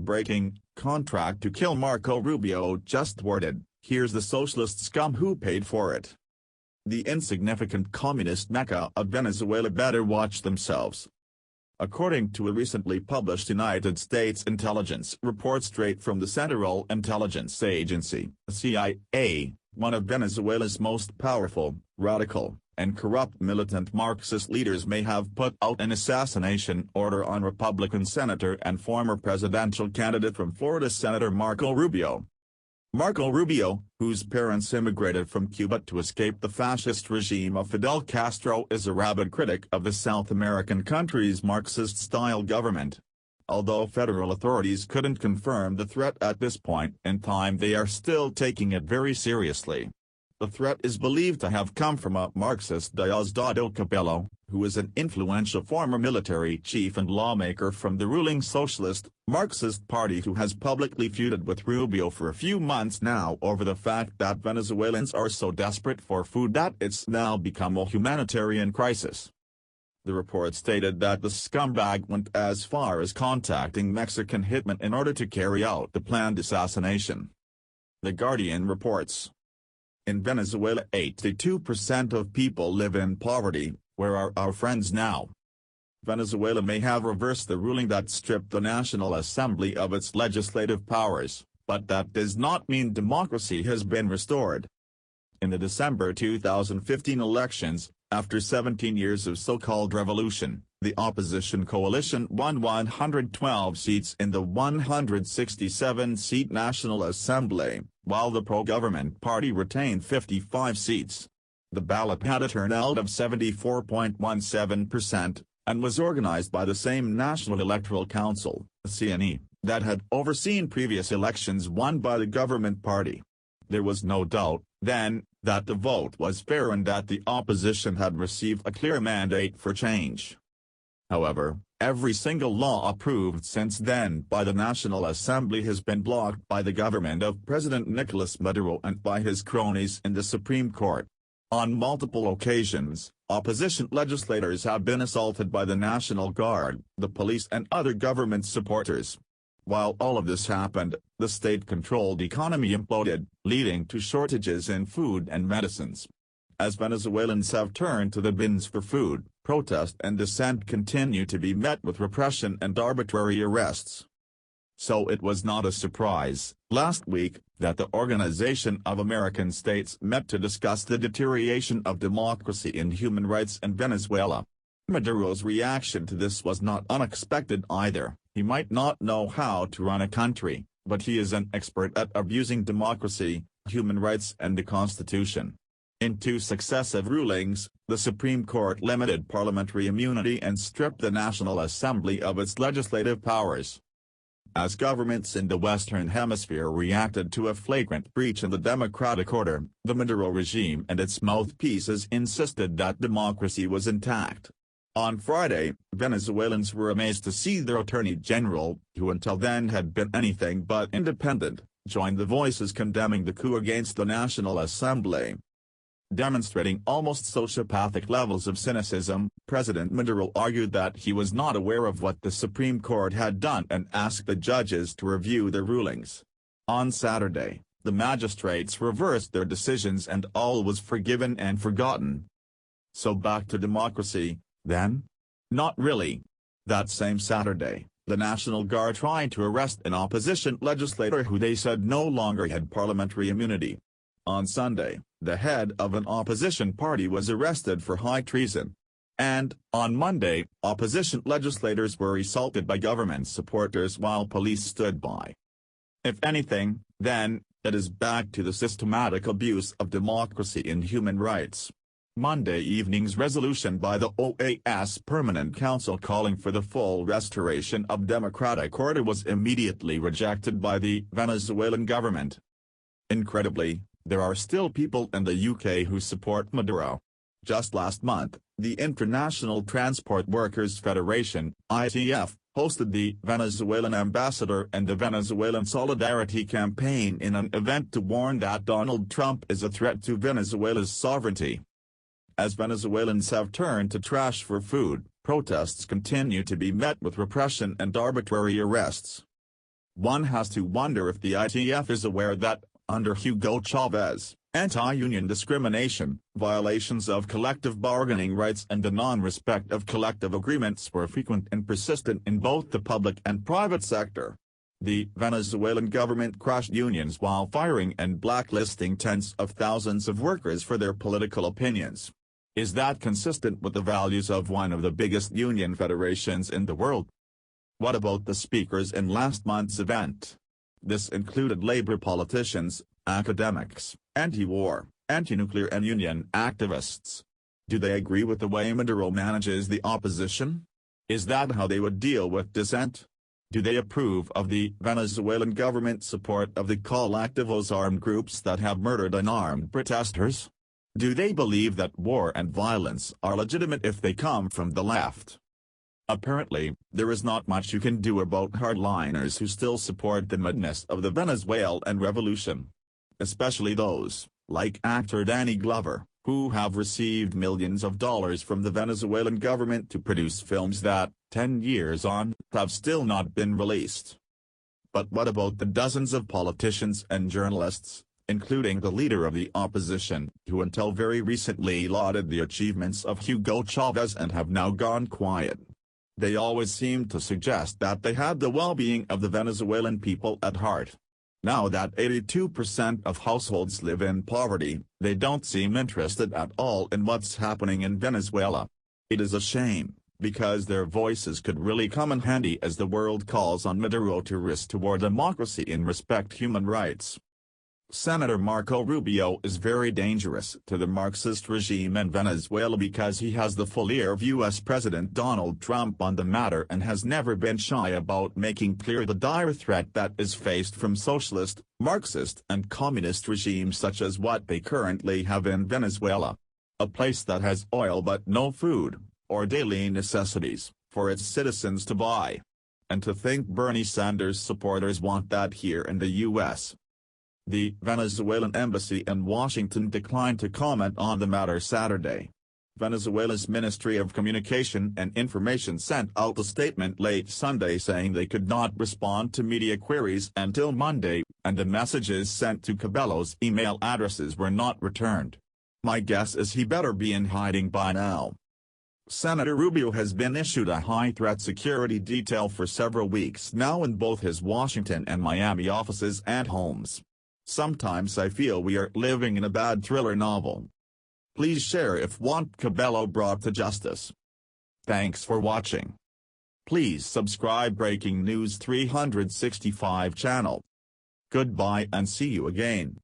Breaking, contract to kill Marco Rubio just thwarted, here's the socialist scum who paid for it. The insignificant communist mecca of Venezuela better watch themselves. According to a recently published United States intelligence report straight from the Central Intelligence Agency, CIA, one of Venezuela's most powerful, radical, and corrupt militant Marxist leaders may have put out an assassination order on Republican Senator and former presidential candidate from Florida Senator Marco Rubio. Marco Rubio, whose parents immigrated from Cuba to escape the fascist regime of Fidel Castro, is a rabid critic of the South American country's Marxist-style government. Although federal authorities couldn't confirm the threat at this point in time, they are still taking it very seriously. The threat is believed to have come from a Marxist Diosdado Cabello, who is an influential former military chief and lawmaker from the ruling Socialist, Marxist party who has publicly feuded with Rubio for a few months now over the fact that Venezuelans are so desperate for food that it's now become a humanitarian crisis. The report stated that the scumbag went as far as contacting Mexican hitmen in order to carry out the planned assassination. The Guardian reports. In Venezuela, 82% of people live in poverty. Where are our friends now? Venezuela may have reversed the ruling that stripped the National Assembly of its legislative powers, but that does not mean democracy has been restored. In the December 2015 elections, after 17 years of so-called revolution, the opposition coalition won 112 seats in the 167-seat National Assembly, while the pro-government party retained 55 seats. The ballot had a turnout of 74.17%, and was organized by the same National Electoral Council, CNE, that had overseen previous elections won by the government party. There was no doubt, then, that the vote was fair and that the opposition had received a clear mandate for change. However, every single law approved since then by the National Assembly has been blocked by the government of President Nicolas Maduro and by his cronies in the Supreme Court. On multiple occasions, opposition legislators have been assaulted by the National Guard, the police and other government supporters. While all of this happened, the state-controlled economy imploded, leading to shortages in food and medicines. As Venezuelans have turned to the bins for food, protest and dissent continue to be met with repression and arbitrary arrests. So it was not a surprise, last week, that the Organization of American States met to discuss the deterioration of democracy and human rights in Venezuela. Maduro's reaction to this was not unexpected either. He might not know how to run a country, but he is an expert at abusing democracy, human rights and the Constitution. In two successive rulings, the Supreme Court limited parliamentary immunity and stripped the National Assembly of its legislative powers. As governments in the Western Hemisphere reacted to a flagrant breach in the democratic order, the Maduro regime and its mouthpieces insisted that democracy was intact. On Friday, Venezuelans were amazed to see their Attorney General, who until then had been anything but independent, join the voices condemning the coup against the National Assembly. Demonstrating almost sociopathic levels of cynicism, President Maduro argued that he was not aware of what the Supreme Court had done and asked the judges to review their rulings. On Saturday, the magistrates reversed their decisions and all was forgiven and forgotten. So back to democracy, then? Not really. That same Saturday, the National Guard tried to arrest an opposition legislator who they said no longer had parliamentary immunity. On Sunday, the head of an opposition party was arrested for high treason. And, on Monday, opposition legislators were assaulted by government supporters while police stood by. If anything, then, it is back to the systematic abuse of democracy and human rights. Monday evening's resolution by the OAS Permanent Council calling for the full restoration of democratic order was immediately rejected by the Venezuelan government. Incredibly, there are still people in the UK who support Maduro. Just last month, the International Transport Workers Federation, ITF, hosted the Venezuelan ambassador and the Venezuelan Solidarity Campaign in an event to warn that Donald Trump is a threat to Venezuela's sovereignty. As Venezuelans have turned to trash for food, protests continue to be met with repression and arbitrary arrests. One has to wonder if the ITF is aware that, under Hugo Chavez, anti-union discrimination, violations of collective bargaining rights and the non-respect of collective agreements were frequent and persistent in both the public and private sector. The Venezuelan government crushed unions while firing and blacklisting tens of thousands of workers for their political opinions. Is that consistent with the values of one of the biggest union federations in the world? What about the speakers in last month's event? This included labor politicians, academics, anti-war, anti-nuclear and union activists. Do they agree with the way Maduro manages the opposition? Is that how they would deal with dissent? Do they approve of the Venezuelan government's support of the collectivos armed groups that have murdered unarmed protesters? Do they believe that war and violence are legitimate if they come from the left? Apparently, there is not much you can do about hardliners who still support the madness of the Venezuelan revolution. Especially those, like actor Danny Glover, who have received millions of dollars from the Venezuelan government to produce films that, 10 years on, have still not been released. But what about the dozens of politicians and journalists, including the leader of the opposition, who until very recently lauded the achievements of Hugo Chavez and have now gone quiet? They always seemed to suggest that they had the well-being of the Venezuelan people at heart. Now that 82% of households live in poverty, they don't seem interested at all in what's happening in Venezuela. It is a shame, because their voices could really come in handy as the world calls on Maduro to risk toward democracy and respect human rights. Senator Marco Rubio is very dangerous to the Marxist regime in Venezuela because he has the full ear of U.S. President Donald Trump on the matter and has never been shy about making clear the dire threat that is faced from socialist, Marxist and communist regimes such as what they currently have in Venezuela. A place that has oil but no food, or daily necessities, for its citizens to buy. And to think Bernie Sanders supporters want that here in the U.S. The Venezuelan embassy in Washington declined to comment on the matter Saturday. Venezuela's Ministry of Communication and Information sent out a statement late Sunday saying they could not respond to media queries until Monday, and the messages sent to Cabello's email addresses were not returned. My guess is he better be in hiding by now. Senator Rubio has been issued a high-threat security detail for several weeks now in both his Washington and Miami offices and homes. Sometimes I feel we are living in a bad thriller novel. Please share if want Cabello brought to justice. Thanks for watching. Please subscribe Breaking News 365 channel. Goodbye and see you again.